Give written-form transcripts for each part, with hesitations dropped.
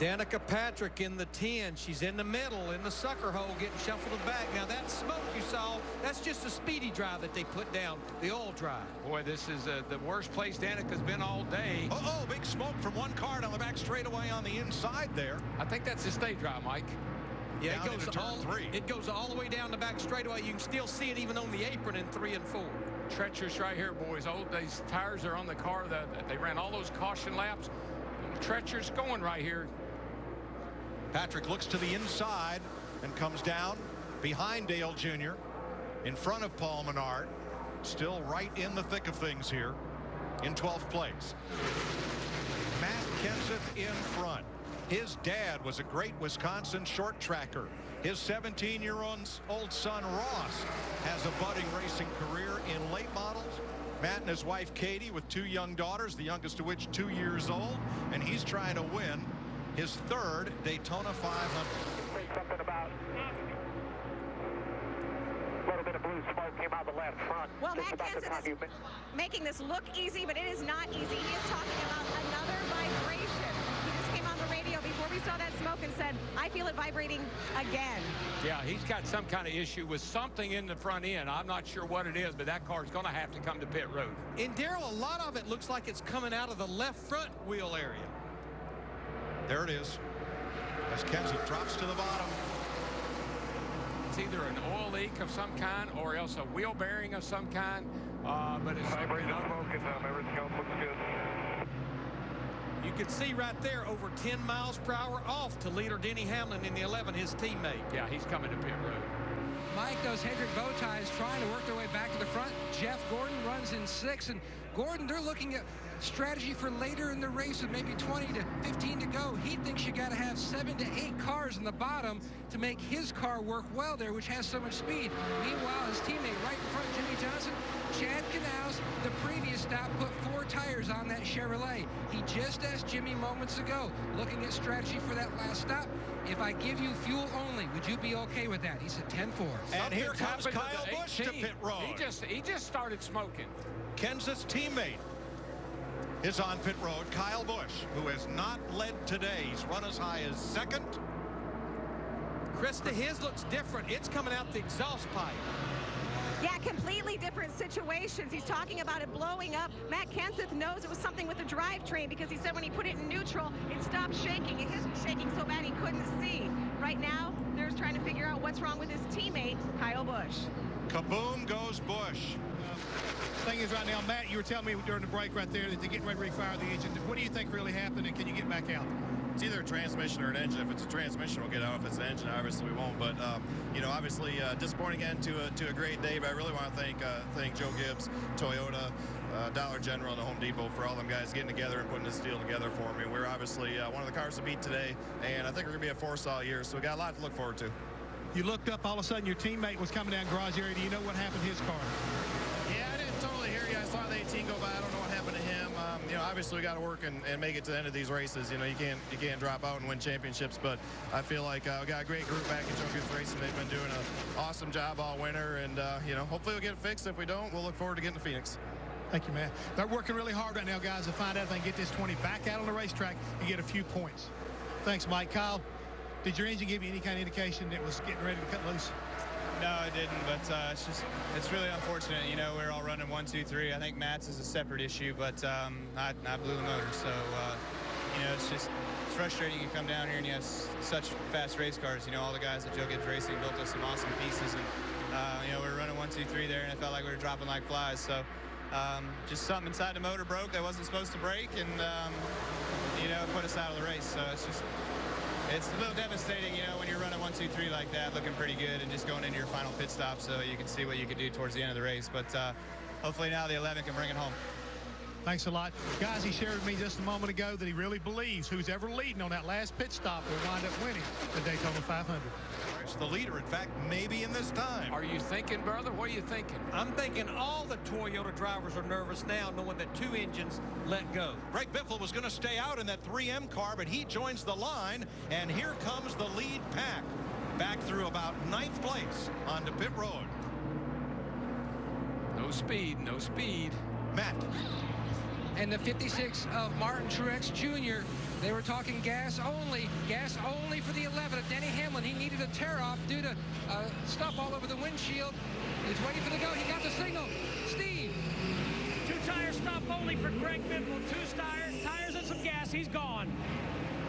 Danica Patrick in the 10. She's in the middle, in the sucker hole, getting shuffled back. Now, that smoke you saw, that's just a speedy drive that they put down, the oil drive. Boy, this is the worst place Danica's been all day. Oh, big smoke from one car down the back straightaway on the inside there. I think that's the state drive, Mike. Yeah, Down it goes all the way down the back straightaway. You can still see it even on the apron in 3 and 4. Treacherous right here, boys. Oh, these tires are on the car. They ran all those caution laps. Treacherous going right here. Patrick looks to the inside and comes down behind Dale Jr. in front of Paul Menard. Still right in the thick of things here in 12th place. Matt Kenseth in front. His dad was a great Wisconsin short tracker. His 17-year-old son Ross has a budding racing career in late models. Matt and his wife Katie with 2 young daughters, the youngest of which 2 years old, and he's trying to win his 3rd Daytona 500. Something about a little bit of blue smoke came out the left front. Well, Matt Kenseth is making this look easy, but it is not easy. He is talking about another vibration. He just came on the radio before we saw that smoke and said, I feel it vibrating again. Yeah, he's got some kind of issue with something in the front end. I'm not sure what it is, but that car is going to have to come to pit road. And Darrell, a lot of it looks like it's coming out of the left front wheel area. There it is as Kenseth drops to the bottom. It's either an oil leak of some kind or else a wheel bearing of some kind, but it's Everything else looks good. You can see right there over 10 miles per hour off to leader Denny Hamlin in the 11, his teammate. Yeah, he's coming to pit road. Mike, those Hendrick bow ties trying to work their way back to the front. Jeff Gordon runs in 6th, and Gordon, they're looking at strategy for later in the race with maybe 20 to 15 to go. He thinks you got to have 7 to 8 cars in the bottom to make his car work well there, which has so much speed. Meanwhile, his teammate right in front, Jimmie Johnson, Chad Knaus, the previous stop, put 4 tires on that Chevrolet. He just asked Jimmie moments ago, looking at strategy for that last stop, if I give you fuel only, would you be okay with that? He said 10-4. And here comes Kyle Busch to pit road. He just started smoking. Kansas teammate is on pit road. Kyle Busch, who has not led today. He's run as high as 2nd. Krista, his looks different. It's coming out the exhaust pipe. Yeah, completely different situations. He's talking about it blowing up. Matt Kenseth knows it was something with the drivetrain because he said when he put it in neutral, it stopped shaking. It isn't shaking so bad he couldn't see. Right now, they're trying to figure out what's wrong with his teammate, Kyle Busch. Kaboom goes Busch. Thing is right now, Matt, you were telling me during the break right there that they're getting ready to refire the engine. What do you think really happened, and can you get back out? It's either a transmission or an engine. If it's a transmission, we'll get out. If it's an engine, obviously we won't. But you know, obviously disappointing end to a great day. But I really want to thank Joe Gibbs, Toyota, Dollar General, and the Home Depot for all them guys getting together and putting this deal together for me. We're obviously one of the cars to beat today, and I think we're gonna be a force all year. So we got a lot to look forward to. You looked up, all of a sudden your teammate was coming down garage area. Do you know what happened to his car? Yeah, I didn't totally hear you. I saw the 18 go by. I don't know what happened to him. You know, obviously we got to work and make it to the end of these races. You know, you can't drop out and win championships. But I feel like we got a great group back at Joe Gibbs Racing. They've been doing an awesome job all winter, and you know, hopefully we'll get it fixed. If we don't, we'll look forward to getting to Phoenix. Thank you, Matt. They're working really hard right now, guys, to find out if they can get this 20 back out on the racetrack and get a few points. Thanks, Mike. Kyle, did your engine give you any kind of indication that it was getting ready to cut loose? No, it didn't, but it's really unfortunate. You know, we're all running 1, 2, 3. I think Matt's is a separate issue, but I blew the motor. So, you know, it's frustrating. You come down here and you have such fast race cars. You know, all the guys at Joe Gibbs Racing built us some awesome pieces. And, you know, we were running 1, 2, 3 there, and it felt like we were dropping like flies. So, just something inside the motor broke that wasn't supposed to break, and, you know, it put us out of the race. So it's a little devastating, you know, when you're running 1, 2, 3 like that, looking pretty good, and just going into your final pit stop so you can see what you can do towards the end of the race. But hopefully now the 11 can bring it home. Thanks a lot. Guys, he shared with me just a moment ago that he really believes who's ever leading on that last pit stop will wind up winning the Daytona 500. It's the leader, in fact, maybe in this time. Are you thinking, brother? What are you thinking? I'm thinking all the Toyota drivers are nervous now, knowing that 2 engines let go. Greg Biffle was going to stay out in that 3M car, but he joins the line, and here comes the lead pack. Back through about 9th place onto pit road. No speed, no speed. Matt. And the 56 of Martin Truex Jr. They were talking gas only for the 11 of Denny Hamlin. He needed a tear off due to stuff all over the windshield. He's waiting for the go. He got the signal. Steve. 2-tire stop only for Greg Biffle. 2 tires and some gas. He's gone.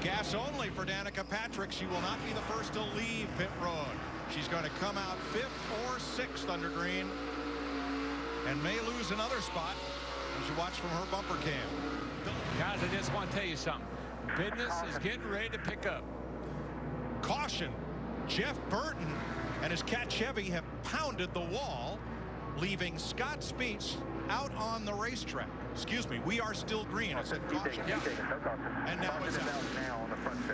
Gas only for Danica Patrick. She will not be the first to leave pit road. She's going to come out 5th or 6th under green and may lose another spot as you watch from her bumper cam. Guys, I just want to tell you something. Business is getting ready to pick up. Caution. Jeff Burton and his Cat Chevy have pounded the wall, leaving Scott Speets out on the racetrack. Excuse me, we are still green. I said caution. Yeah. And now it's out.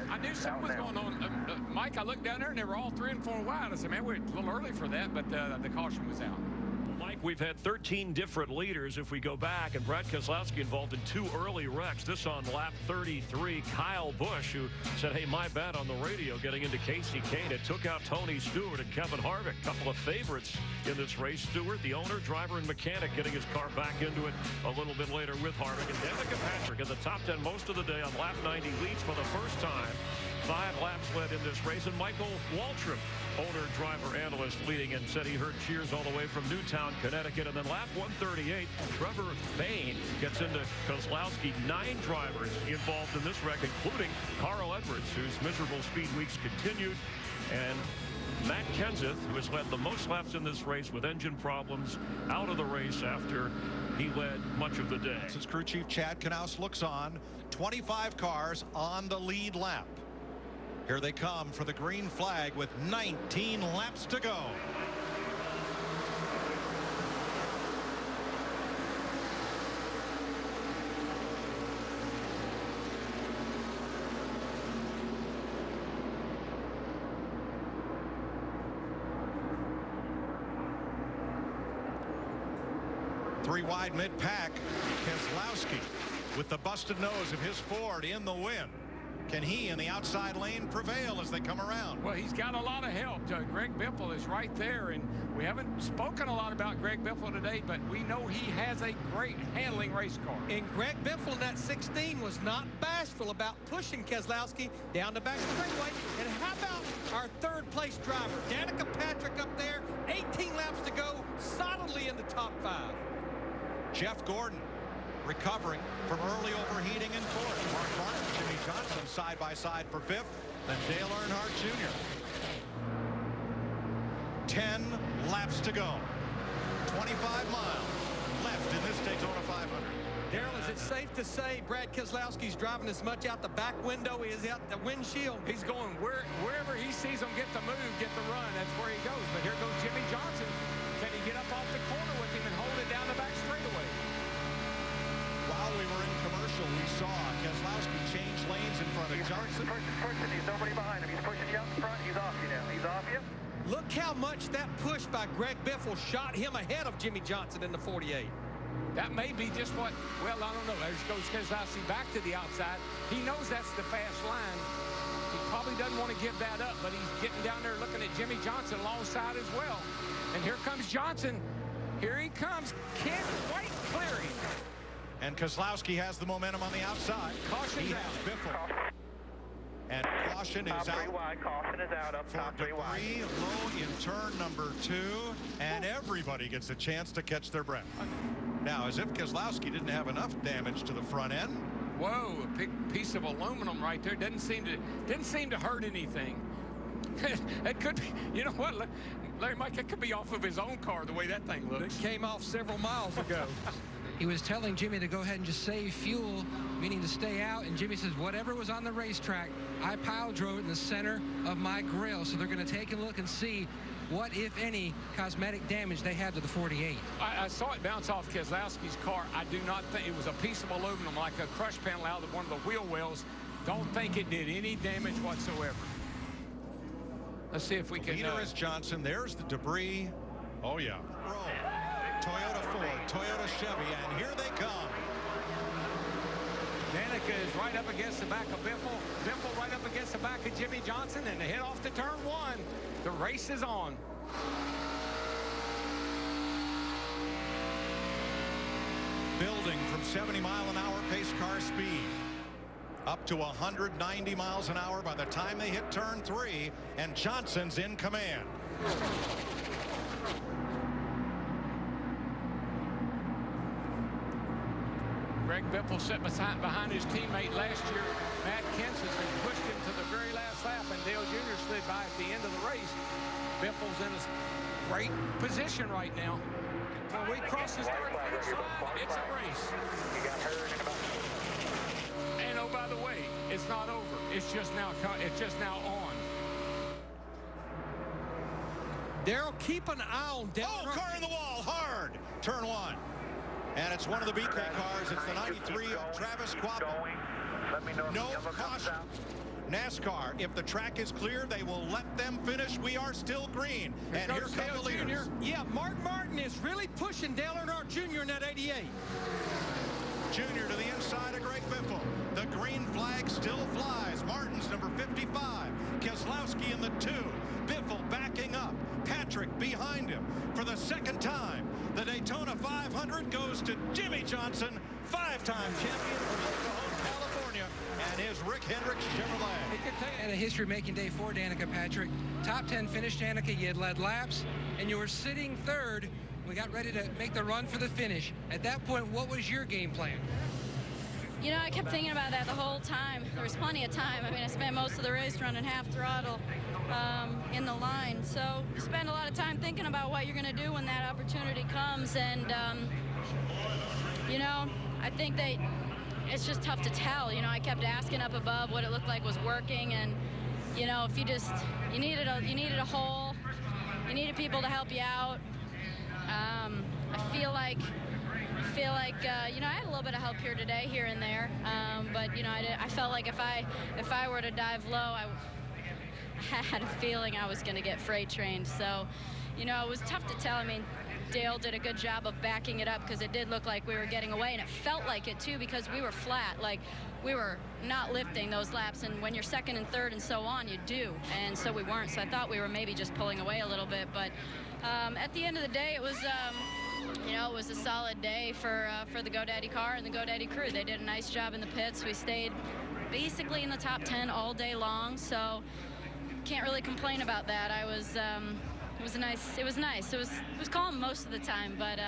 I knew something was going on. Mike, I looked down there and they were all 3 and 4 wide. I said, man, we're a little early for that, but the caution was out. Mike, we've had 13 different leaders if we go back, and Brad Keselowski involved in 2 early wrecks. This on lap 33. Kyle Busch, who said, hey, my bad on the radio getting into Casey Kane. It took out Tony Stewart and Kevin Harvick. A couple of favorites in this race. Stewart, the owner, driver, and mechanic, getting his car back into it a little bit later with Harvick. And Danica Patrick in the top 10 most of the day on lap 90 leads for the first time. 5 laps led in this race, and Michael Waltrip, owner, driver, analyst, leading, and said he heard cheers all the way from Newtown, Connecticut. And then lap 138, Trevor Bayne gets into Keselowski. 9 drivers involved in this wreck, including Carl Edwards, whose miserable speed weeks continued, and Matt Kenseth, who has led the most laps in this race with engine problems, out of the race after he led much of the day. Since crew chief Chad Knaus looks on, 25 cars on the lead lap. Here they come for the green flag with 19 laps to go. Three wide mid-pack. Keselowski with the busted nose of his Ford in the win. Can he in the outside lane prevail as they come around? Well, he's got a lot of help. Greg Biffle is right there, and we haven't spoken a lot about Greg Biffle today, but we know he has a great handling race car. And Greg Biffle in that 16 was not bashful about pushing Keselowski down the back straightaway. And how about our 3rd place driver, Danica Patrick, up there, 18 laps to go, solidly in the top 5. Jeff Gordon recovering from early overheating in 4th. Mark Martin and Jimmie Johnson side by side for 5th. Then Dale Earnhardt Jr. 10 laps to go. 25 miles left in this Daytona 500. Daryl, is it safe to say Brad Keselowski's driving as much out the back window as out the windshield? He's going wherever he sees them get the move, get the run. That's where he goes. But here goes Jimmie Johnson. Can he get up off the corner with him and hold it down the back straightaway? While we were in commercial, we saw Keselowski change lanes in front of Johnson. He's pushing. There's nobody behind him. He's pushing you up front. He's off you now. He's off you. Look how much that push by Greg Biffle shot him ahead of Jimmie Johnson in the 48. That may be just what, well, I don't know. There goes Keselowski back to the outside. He knows that's the fast line. He probably doesn't want to give that up, but he's getting down there looking at Jimmie Johnson alongside as well. And here comes Johnson. Here he comes. Can't quite clear him. And Keselowski has the momentum on the outside. Caution He down. has Biffle. And caution is Top 3 out. wide. Caution is out. Up For top 3 wide. debris low in turn number 2. And everybody gets a chance to catch their breath. Now, as if Keselowski didn't have enough damage to the front end. Whoa, a big piece of aluminum right there. Didn't seem to hurt anything. It could be, you know what, Larry Mike, it could be off of his own car the way that thing looks. It came off several miles ago. He was telling Jimmie to go ahead and just save fuel, meaning to stay out. And Jimmie says, whatever was on the racetrack, I pile drove it in the center of my grill. So they're going to take a look and see what, if any, cosmetic damage they had to the 48. I saw it bounce off Keselowski's car. I do not think it was a piece of aluminum like a crush panel out of one of the wheel wells. Don't think it did any damage whatsoever. Let's see if we can. Leader is Johnson. There's the debris. Oh, yeah. Roll. Toyota Ford, Toyota Chevy, and here they come. Danica is right up against the back of Biffle. Biffle right up against the back of Jimmie Johnson, and they head off to turn 1. The race is on. Building from 70-mile-an-hour pace car speed. up to 190 miles an hour by the time they hit turn 3, and Johnson's in command. Greg Biffle sat behind his teammate last year, Matt Kenseth, and pushed him to the very last lap, and Dale Jr. slid by at the end of the race. Biffle's in a great position right now. When we cross the start-finish line, it's a race. And oh, by the way, it's not over. It's just now on. Daryl, keep an eye on Dale. Oh, car in the wall, hard. Turn 1. And it's one of the BK cars. It's the 93 of Travis Quapple. No caution. NASCAR, if the track is clear, they will let them finish. We are still green. And here come the leaders. Yeah, Mark Martin is really pushing Dale Earnhardt Jr. in that 88. Junior to the inside of Greg Biffle. The green flag still flies. Martin's number 55. Keselowski in the 2. Biffle backing up. Patrick behind him. For the second time, the Daytona 500 goes to Jimmie Johnson, 5-time champion from Oklahoma, California, and his Rick Hendricks Chevrolet. Had a history making day 4, Danica Patrick. Top 10 finish, Danica. You had led laps, and you were sitting third. We got ready to make the run for the finish. At that point, what was your game plan? You know, I kept thinking about that the whole time. There was plenty of time. I mean, I spent most of the race running half throttle in the line. So you spend a lot of time thinking about what you're going to do when that opportunity comes. And, you know, I think that it's just tough to tell. You know, I kept asking up above what it looked like was working. And, you know, if you needed a hole, you needed people to help you out. I feel like you know, I had a little bit of help here and there, but you know, I felt like if I were to dive low, I had a feeling I was going to get freight trained. So, you know, it was tough to tell. I mean, Dale did a good job of backing it up because it did look like we were getting away, and it felt like it too because we were flat, like we were not lifting those laps, and when you're second and third and so on, you do, and so we weren't. So I thought we were maybe just pulling away a little bit, but at the end of the day, it was you know, it was a solid day for the GoDaddy car and the GoDaddy crew. They did a nice job in the pits. We stayed basically in the top 10 all day long, so can't really complain about that. It was nice. It was calm most of the time, but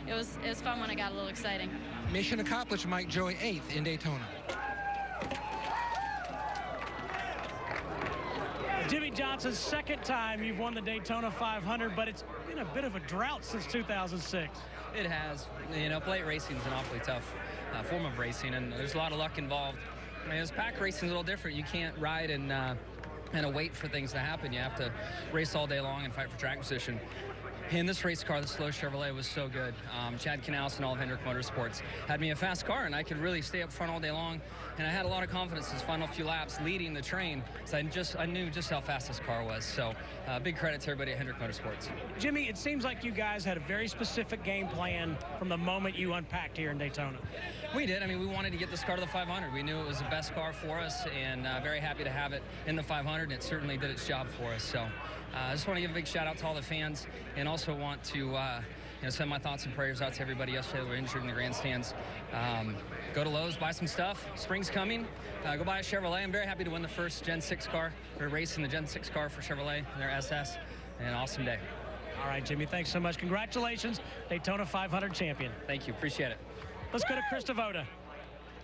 it was fun when it got a little exciting. Mission accomplished, Mike Joy, 8th in Daytona. Jimmie Johnson's second time you've won the Daytona 500, but it's been a bit of a drought since 2006. It has. You know, plate racing is an awfully tough form of racing, and there's a lot of luck involved. I mean, pack racing is a little different. You can't ride and wait for things to happen. You have to race all day long and fight for track position. And this race car, the slow Chevrolet, was so good. Chad Canals and all of Hendrick Motorsports had me a fast car, and I could really stay up front all day long. And I had a lot of confidence this final few laps leading the train. So I knew just how fast this car was. So big credit to everybody at Hendrick Motorsports. Jimmie, it seems like you guys had a very specific game plan from the moment you unpacked here in Daytona. We did. I mean, we wanted to get this car to the 500. We knew it was the best car for us, and very happy to have it in the 500, and it certainly did its job for us. So I just want to give a big shout out to all the fans, and also want to you know, send my thoughts and prayers out to everybody yesterday that were injured in the grandstands. Go to Lowe's, buy some stuff. Spring's coming. Go buy a Chevrolet. I'm very happy to win the first Gen 6 car. We're racing the Gen 6 car for Chevrolet and their SS. An awesome day. All right, Jimmie, thanks so much. Congratulations, Daytona 500 champion. Thank you. Appreciate it. Let's go to Chris Devoda.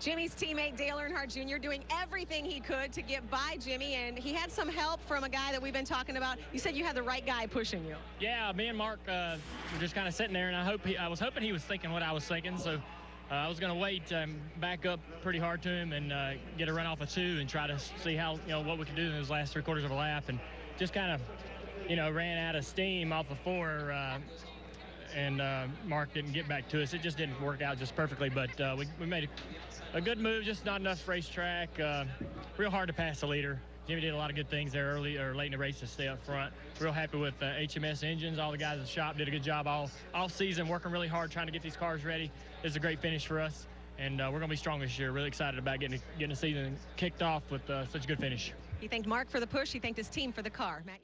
Jimmie's teammate Dale Earnhardt Jr. doing everything he could to get by Jimmie, and he had some help from a guy that we've been talking about. You said you had the right guy pushing you. Yeah, me and Mark were just kind of sitting there, and I was hoping he was thinking what I was thinking, so I was going to wait, back up pretty hard to him, and get a run off of 2 and try to see how, you know, what we could do in those last 3/4 of a lap, and just kind of, you know, ran out of steam off of 4. And Mark didn't get back to us. It just didn't work out just perfectly, but we made a good move, just not enough racetrack. Real hard to pass the leader. Jimmie did a lot of good things there early or late in the race to stay up front. Real happy with HMS Engines. All the guys at the shop did a good job all season, working really hard trying to get these cars ready. It's a great finish for us, and we're going to be strong this year. Really excited about getting the season kicked off with such a good finish. He thanked Mark for the push. He thanked his team for the car. Matt